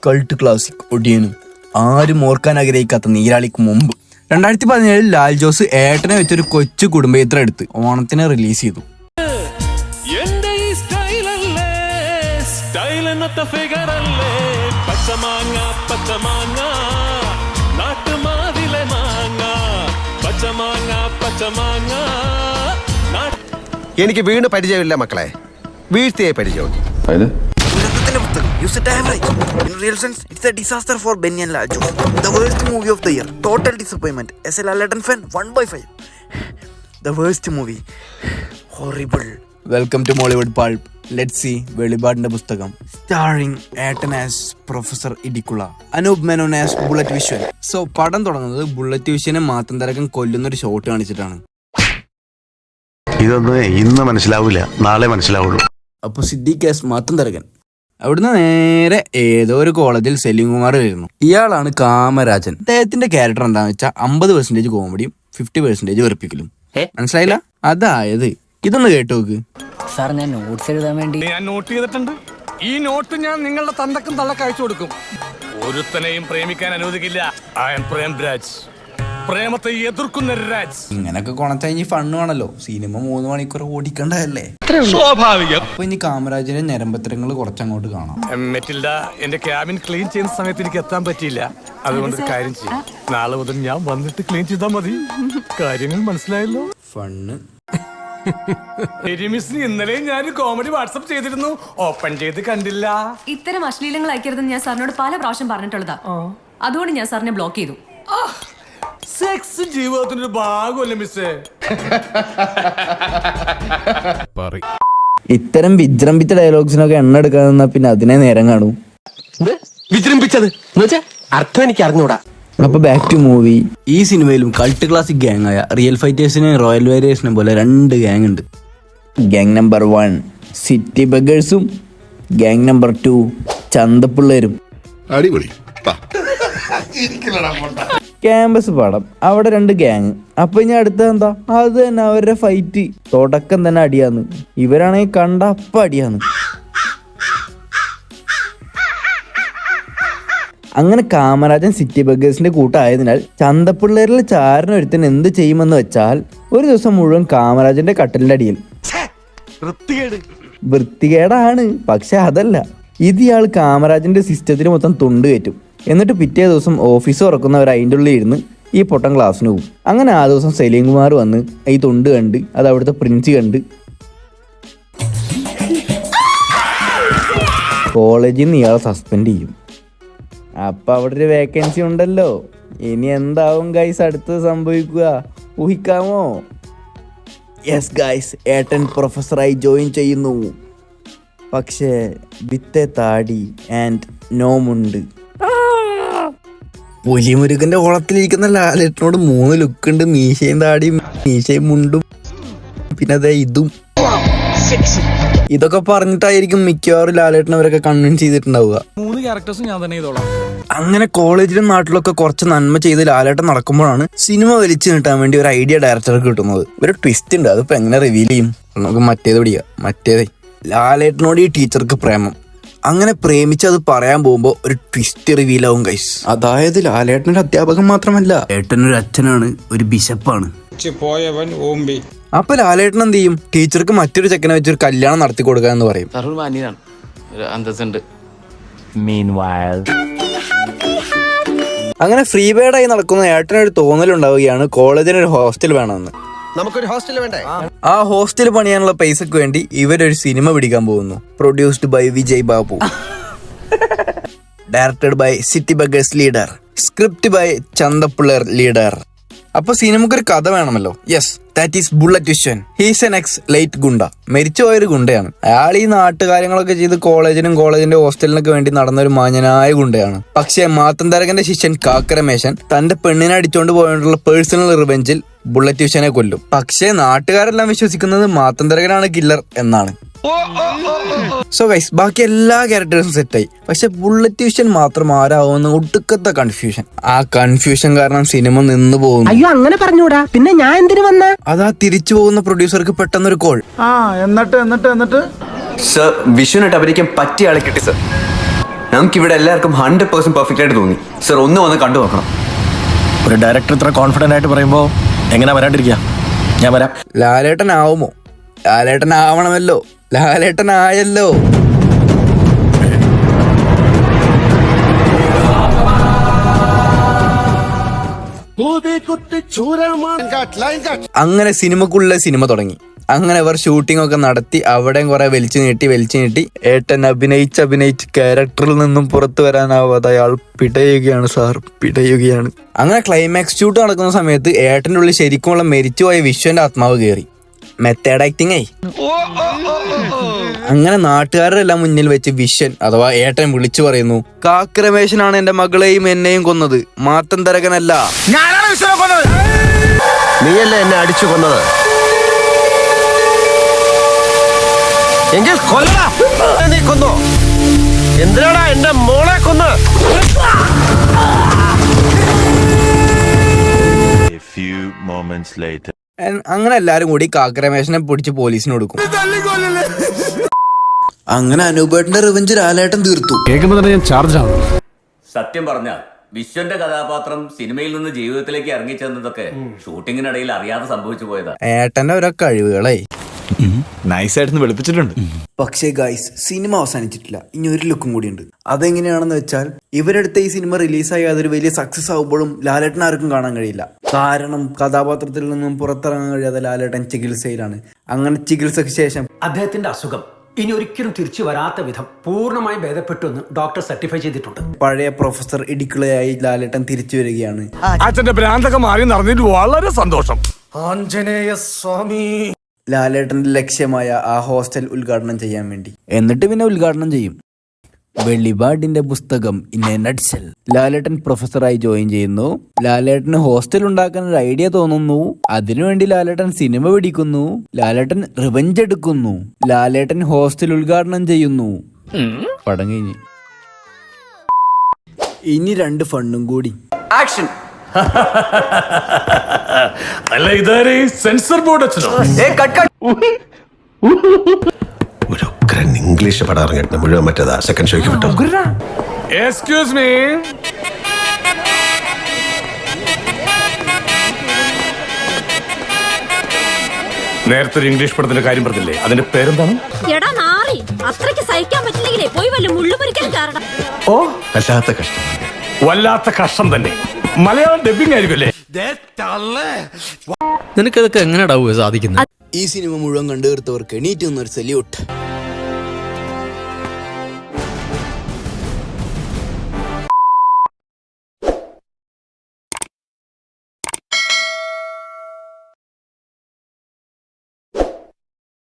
Cult classic ഒടിയനും ആരും ഓർക്കാൻ ആഗ്രഹിക്കാത്ത നീരാളിക്ക് മുമ്പ് 2017 ലാൽ ജോസ് ഏട്ടനെ വെച്ചൊരു കൊച്ചു കുടുംബചിത്രം എടുത്ത് ഓണത്തിന് റിലീസ് ചെയ്തു. എനിക്ക് വീണ് പരിചയമില്ല മക്കളെ, വീഴ്ത്തിയെ പരിചയം. Use it average. In real sense, it's a disaster for Benny and Lal Jose. The worst movie of the year. Total disappointment. As a Laladan fan, 1/5. The worst movie. Horrible. Welcome to Mollywood pulp. Let's see വെളിപാടിന്റെ പുസ്തകം. Starring ഏട്ടൻ as professor Idikkula, Anoop Menon as Bullet Vishwan. So പടം തുടങ്ങുന്നത് bullet വിശ്വനെ മാത്തന്തരകൻ കൊല്ലുന്നൊരു shot കാണിച്ചിട്ടാണ്. ഇതൊന്നും ഇന്ന് മനസ്സിലാവില്ല, നാളെ മനസ്സിലാവുള്ളൂ. അപ്പൊ സിദ്ദീഖ് ആസ് മാത്തന്തരകൻ. അവിടുന്ന് നേരെ ഏതോ ഒരു കോളേജിൽ സെലിം കുമാർ വരുന്നു. ഇയാളാണ് കാമരാജൻ. അദ്ദേഹത്തിന്റെ ക്യാരക്ടർ എന്താണെന്ന് വെച്ചാൽ 50% കോമഡിയും 50% വെറുപ്പിക്കലും. മനസ്സിലായില്ല? അതായത് ഇതൊന്ന് കേട്ടു നോക്ക്. സാർ, ഞാൻ നോട്ട്സ് എഴുതാൻ വേണ്ടി ഞാൻ നോട്ട് ചെയ്തിട്ടുണ്ട്. ഈ നോട്ട് ഞാൻ നിങ്ങളുടെ തന്തക്കും തള്ളക്ക് അയച്ചു കൊടുക്കും. ഒരുത്തനെയും പ്രേമിക്കാൻ അനുവദിക്കില്ല. ഐ ആം പ്രേംരാജ്, പ്രേമത്തെ എതിർക്കുന്ന രാജ്. ഇങ്ങനൊക്കെ കൊണച്ച ഇനി ഫണ്ണുവാണല്ലോ. സിനിമ 3 മണിക്കൂർ ഓടിക്കണ്ടല്ലേ, സ്വാഭാവികം. അപ്പൊ ഇനി കാമരാജിന്റെ ഞരമ്പത്തരങ്ങൾ കുറച്ചങ്ങോട്ട് കാണാം. മെറ്റിൽഡ, എന്റെ ക്യാബിൻ ക്ലീൻ ചെയ്യുന്ന സമയത്ത് എനിക്ക് എത്താൻ പറ്റിയില്ല. അതുകൊണ്ട് ഒരു കാര്യം ചെയ്യും, നാളെ മുതൽ ഞാൻ വന്നിട്ട് ക്ലീൻ ചെയ്താൽ മതി. കാര്യങ്ങൾ മനസ്സിലായല്ലോ? ഫണ്ണ്. ഇന്നലെ ഞാൻ കോമഡി വാട്സപ്പ് ചെയ്തിരുന്നു, ഓപ്പൺ ചെയ്ത് കണ്ടില്ല. ഇത്തരം അശ്ലീലങ്ങൾ അയക്കരുതെന്ന് ഞാൻ സാറിനോട് പല പ്രാവശ്യം പറഞ്ഞിട്ടുള്ളതാ. അതുകൊണ്ട് ഞാൻ സാറിനെ ബ്ലോക്ക് ചെയ്തു. സെക്സ് ജീവിതത്തിന്റെ ഒരു ഭാഗമല്ലേ മിസ്സേ? ഇത്തരം വിജൃംഭിച്ച ഡയലോഗ്സിനൊക്കെ എണ്ണ എടുക്കാൻ നിന്നാ പിന്നെ അതിനെ നേരം കാണും. വിജൃംഭിച്ചത് അർത്ഥം എനിക്ക് അറിഞ്ഞൂടാ. അപ്പൊ ബാക്ക് ടു മൂവി. ഈ സിനിമയിലും കൾട്ട് ക്ലാസിക് ഗ്യാങ് ആയ റിയൽ ഫൈറ്റേഴ്സിനെ റോയൽ വാരിയേഴ്സിനെ പോലെ 2 ഗ്യാങ് ഉണ്ട്. ഗ്യാങ് നമ്പർ 1 സിറ്റി ബഗേഴ്സും ഗ്യാങ് നമ്പർ 2 ചന്തപ്പിള്ളേരും. അടിപൊളി. ക്യാമ്പസ് പടം, അവിടെ 2 ഗ്യാങ്. അപ്പൊ ഇനി അടുത്ത എന്താ? അത് തന്നെ അവരുടെ ഫൈറ്റ്. തുടക്കം തന്നെ അടിയാന്ന്. ഇവരാണെങ്കിൽ കണ്ട അപ്പ അടിയാന്ന്. അങ്ങനെ കാമരാജൻ സിറ്റി ബഗേഴ്സിന്റെ കൂട്ടായതിനാൽ ചന്തപ്പിള്ളേരിൽ ചാരനൊരുത്തൻ എന്ത് ചെയ്യുമെന്ന് വെച്ചാൽ ഒരു ദിവസം മുഴുവൻ കാമരാജന്റെ കട്ടലിന്റെ അടിയിൽ. വൃത്തികേടാണ്, പക്ഷെ അതല്ല, ഇത് ഇയാൾ കാമരാജന്റെ സിസ്റ്റത്തിന് മൊത്തം തുണ്ട് കയറ്റും. എന്നിട്ട് പിറ്റേ ദിവസം ഓഫീസ് തുറക്കുന്നവർ അതിൻ്റെ ഉള്ളിൽ ഇരുന്ന് ഈ പൊട്ടൻ ക്ലാസ്സിന് പോകും. അങ്ങനെ ആ ദിവസം സലീം കുമാർ വന്ന് ഈ തുണ്ട് കണ്ട് അത് അവിടുത്തെ പ്രിൻസ് കണ്ട് കോളേജിൽ നിന്ന് ഇയാളെ സസ്പെൻഡ് ചെയ്യും. അപ്പം അവിടെ ഒരു വേക്കൻസി ഉണ്ടല്ലോ. ഇനി എന്താവും ഗൈസ് അടുത്ത് സംഭവിക്കുക? ഊഹിക്കാമോ? യെസ് ഗൈസ്, ഏട്ടൻ പ്രൊഫസറായി ജോയിൻ ചെയ്യുന്നു. പക്ഷേ വിത്തെ താടി ആൻഡ് നോമുണ്ട്. പുലിമുരുകന്റെ ഓളത്തിലിരിക്കുന്ന ലാലേട്ടനോട് 3 ലുക്കുണ്ട്. മീശയും താടിയും മീശയും മുണ്ടും പിന്നെ അതെ ഇതും. ഇതൊക്കെ പറഞ്ഞിട്ടായിരിക്കും മിക്കവാറും ലാലേട്ടനവരൊക്കെ കൺവിൻസ് ചെയ്തിട്ടുണ്ടാവുക. 3 ക്യാരക്ടേഴ്സും ഞാൻ തന്നെ ചെയ്തോളാം. അങ്ങനെ കോളേജിലും നാട്ടിലൊക്കെ കുറച്ച് നന്മ ചെയ്ത് ലാലേട്ടൻ നടക്കുമ്പോഴാണ് സിനിമ വലിച്ചു നീട്ടാൻ വേണ്ടി ഒരു ഐഡിയ ഡയറക്ടർക്ക് കിട്ടുന്നത്. ഒരു ട്വിസ്റ്റ് ഉണ്ട്. അതിപ്പോ എങ്ങനെ റിവീൽ ചെയ്യും? നമുക്ക് മറ്റേത് പിടിക്കാം. മറ്റേതേ, ലാലേട്ടനോട് ഈ ടീച്ചർക്ക് പ്രേമം. അങ്ങനെ പ്രേമിച്ച് അത് പറയാൻ പോകുമ്പോ ഒരു ട്വിസ്റ്റ് റിവീൽ ആവും ഗൈസ്. അതായത് ലാലേട്ടനൊരു അധ്യാപകൻ മാത്രമല്ല, ഏട്ടനൊരു അച്ഛനാണ്, ഒരു ബിഷപ്പാണ്. അപ്പൊ ലാലേട്ടൻ എന്ത് ചെയ്യും? ടീച്ചർക്ക് മറ്റൊരു ചെക്കനെ വെച്ചൊരു കല്യാണം നടത്തി കൊടുക്കുക എന്ന് പറയും. അങ്ങനെ ഫ്രീ ബേഡായി നടക്കുന്ന ഏട്ടനൊരു തോന്നലുണ്ടാവുകയാണ് കോളേജിനൊരു ഹോസ്റ്റൽ വേണമെന്ന്. നമുക്കൊരു ഹോസ്റ്റൽ വേണ്ടേ? ആ ഹോസ്റ്റൽ പണിയാനുള്ള പൈസക്ക് വേണ്ടി ഇവരൊരു സിനിമ പിടിക്കാൻ പോകുന്നു. Produced by Vijay Babu, directed by city buggers leader, script by ചന്തപ്പിള്ളർ ലീഡർ. അപ്പൊ സിനിമക്കൊരു കഥ വേണമല്ലോ. Yes, that is Bullet Vishwan. He's an ex light ഗുണ്ട. മരിച്ചുപോയൊരു ഗുണ്ടയാണ് അയാൾ. ഈ നാട്ടുകാര്യങ്ങളൊക്കെ ചെയ്ത് കോളേജിന്റെ ഹോസ്റ്റലിനൊക്കെ വേണ്ടി നടന്നൊരു മാന്യനായ ഗുണ്ടയാണ്. പക്ഷേ മാത്തന്തരകന്റെ ശിഷ്യൻ കാക്കരമേശൻ തന്റെ പെണ്ണിനെ അടിച്ചുകൊണ്ട് പോയിട്ടുള്ള പേഴ്സണൽ റിവെഞ്ചിൽ ബുള്ളറ്റ് വിശ്വനെ കൊല്ലും. പക്ഷേ നാട്ടുകാരെല്ലാം വിശ്വസിക്കുന്നത് മാത്തന്തരകനാണ് കില്ലർ എന്നാണ്. സോ ഗൈസ്, ബാക്കി എല്ലാ ക്യാരക്ടേഴ്സും സെറ്റായി. പക്ഷെ ബുള്ളറ്റ് വിഷൻ മാത്രം ആരാവുന്ന ഒടുക്കത്തെ കൺഫ്യൂഷൻ. ആ കൺഫ്യൂഷൻ കാരണം സിനിമ നിന്ന് പോകുന്നു. അയ്യോ, അങ്ങനെ പറഞ്ഞൂടാ, പിന്നെ ഞാൻ എന്തിനു വന്ന? അതാ തിരിച്ചു പോകുന്ന പ്രൊഡ്യൂസർക്ക് പെട്ടെന്നൊരു കോൾ. എന്നിട്ട് സർ, വിഷുവിനായിട്ട് അഭിനയിക്കാൻ പറ്റിയ ആളെ കിട്ടി സർ. നമുക്ക് ഇവിടെ എല്ലാവർക്കും 100% പെർഫെക്റ്റ് ആയിട്ട് തോന്നി. സർ ഒന്ന് വന്ന് കണ്ടു നോക്കണം. ഒരു ഡയറക്ടർ ഇത്ര കോൺഫിഡന്റ് ആയിട്ട് പറയുമ്പോൾ എങ്ങനെ വരാണ്ടിരിക്കുക? ഞാൻ വരാം. ലാലേട്ടനാവുമോ? ലാലേട്ടനാവണമല്ലോ. ലാലേട്ടനായല്ലോ. അങ്ങനെ സിനിമക്കുള്ള സിനിമ തുടങ്ങി. അങ്ങനെ അവർ ഷൂട്ടിംഗ് ഒക്കെ നടത്തി അവിടെയും കുറെ വലിച്ചു നീട്ടി ഏട്ടൻ അഭിനയിച്ച് ക്യാരക്ടറിൽ നിന്നും പുറത്തു വരാനാവാതെ അയാൾ പിടയുകയാണ് സാർ, പിടയുകയാണ്. അങ്ങനെ ക്ലൈമാക്സ് ഷൂട്ട് നടക്കുന്ന സമയത്ത് ഏട്ടൻ്റെ ഉള്ളിൽ ശരിക്കുമുള്ള മരിച്ചുപോയ വിശ്വന്റെ ആത്മാവ് കയറി. മെത്തേഡ് ആക്ടിങ് ആയി. അങ്ങനെ നാട്ടുകാരെല്ലാം മുന്നിൽ വെച്ച് വിശ്വൻ അഥവാ ഏട്ടൻ വിളിച്ചു പറയുന്നു, കാക്ക് രമേശനാണ് എന്റെ മകളെയും എന്നെയും കൊന്നത്, മാത്തൻ തരകനല്ല. നീയല്ലേ എന്നെ അടിച്ചു കൊന്നത്? എങ്കിൽ കൊല്ലടാ. നീ കൊന്നോ? എന്തിനാടാ എന്റെ മോളെ കൊന്ന്? അങ്ങനെ എല്ലാരും കൂടി കാക്ക് രമേശനെ പിടിച്ച് പോലീസിന് കൊടുക്കും. അങ്ങനെ അനൂപേട്ടന്റെ റിവെഞ്ച് ലാലേട്ടൻ തീർത്തു. കേൾക്കുമ്പോൾ തന്നെ ഞാൻ ചാർജ് ആവും. സത്യം പറഞ്ഞ വിശ്വന്റെ കഥാപാത്രം സിനിമയിൽ നിന്ന് ജീവിതത്തിലേക്ക് ഇറങ്ങിച്ചെന്നതൊക്കെ ഷൂട്ടിങ്ങിനിടയിൽ അറിയാതെ സംഭവിച്ചു പോയതാ. ഏട്ടന്റെ ഓരോ കഴിവുകളെ നൈസായിട്ട് വെളുപ്പിച്ചിട്ടുണ്ട്. പക്ഷേ ഗൈസ്, സിനിമ അവസാനിച്ചിട്ടില്ല. ഇനി ഒരു ലുക്കും കൂടിയുണ്ട്. അതെങ്ങനെയാണെന്ന് വെച്ചാൽ, ഇവരെടുത്ത ഈ സിനിമ റിലീസായി അതൊരു വലിയ സക്സസ് ആവുമ്പോഴും ലാലേട്ടൻ ആർക്കും കാണാൻ കഴിയില്ല. കാരണം കഥാപാത്രത്തിൽ നിന്നും പുറത്തിറങ്ങാൻ കഴിയാതെ ലാലേട്ടൻ ചികിത്സയിലാണ്. അങ്ങനെ ചികിത്സയ്ക്ക് ശേഷം അദ്ദേഹത്തിന്റെ അസുഖം ഇനി ഒരിക്കലും തിരിച്ചു വരാത്ത വിധം പൂർണ്ണമായി ഭേദപ്പെട്ടു എന്ന് ഡോക്ടർ സർട്ടിഫൈ ചെയ്തിട്ടുണ്ട്. പഴയ പ്രൊഫസർ ഇടിക്കിളയായി ലാലേട്ടൻ തിരിച്ചു വരികയാണ്. അച്ഛന്റെ ഭ്രാന്തൊക്കെ മാറി നടന്നിട്ട് വളരെ സന്തോഷം. ആഞ്ജനേയ സ്വാമി. ലാലേട്ടന്റെ ലക്ഷ്യമായ ആ ഹോസ്റ്റൽ ഉദ്ഘാടനം ചെയ്യാൻ വേണ്ടി. എന്നിട്ട് പിന്നെ ഉദ്ഘാടനം ചെയ്യും. വെളിപാടിന്റെ പുസ്തകം ഇൻ എ നട്ട്സെൽ. ലാലേട്ടൻ പ്രൊഫസറായി ജോയിൻ ചെയ്യുന്നു. ലാലേട്ടന് ഹോസ്റ്റൽ ഉണ്ടാക്കാൻ ഒരു ഐഡിയ തോന്നുന്നു. അതിനുവേണ്ടി ലാലേട്ടൻ സിനിമ പിടിക്കുന്നു. ലാലേട്ടൻ റിവെഞ്ച് എടുക്കുന്നു. ലാലേട്ടൻ ഹോസ്റ്റൽ ഉദ്ഘാടനം ചെയ്യുന്നു. പടം കഴിഞ്ഞ്. ഇനി 2 ഫണ്ണും കൂടി. ആക്ഷൻ. അല്ല ഇതാരെ സെൻസർ ബോർഡ് അച്ഛനോ? ഒരു ഉഗ്രൻ ഇംഗ്ലീഷ് പടം ഇറങ്ങിയിട്ട് മുഴുവൻ മറ്റേതാ സെക്കൻഡ് ഷോയ്ക്ക് വിട്ടു. Excuse me. നേരത്തെ ഒരു ഇംഗ്ലീഷ് പടത്തിന്റെ കാര്യം പറഞ്ഞില്ലേ, അതിന്റെ പേരെന്താണ്? എടാ നാറി, അത്രയ്ക്ക് സഹിക്കാൻ പറ്റില്ലെങ്കിലേ പോയി വല്ല മുള്ളുപൊരിക്കാൻ കാരണം. ഓ, വല്ലാത്ത കഷ്ടം. വല്ലാത്ത കഷ്ടം തന്നെ. മലയാളം ഡബിംഗ് ആയിരിക്കും അല്ലേ? നിനക്കതൊക്കെ എങ്ങനെയാ സാധിക്കുന്നത്? ഈ സിനിമ മുഴുവൻ കണ്ടു തീർത്തവർക്ക് എണീറ്റ് നിന്നൊരു സല്യൂട്ട്.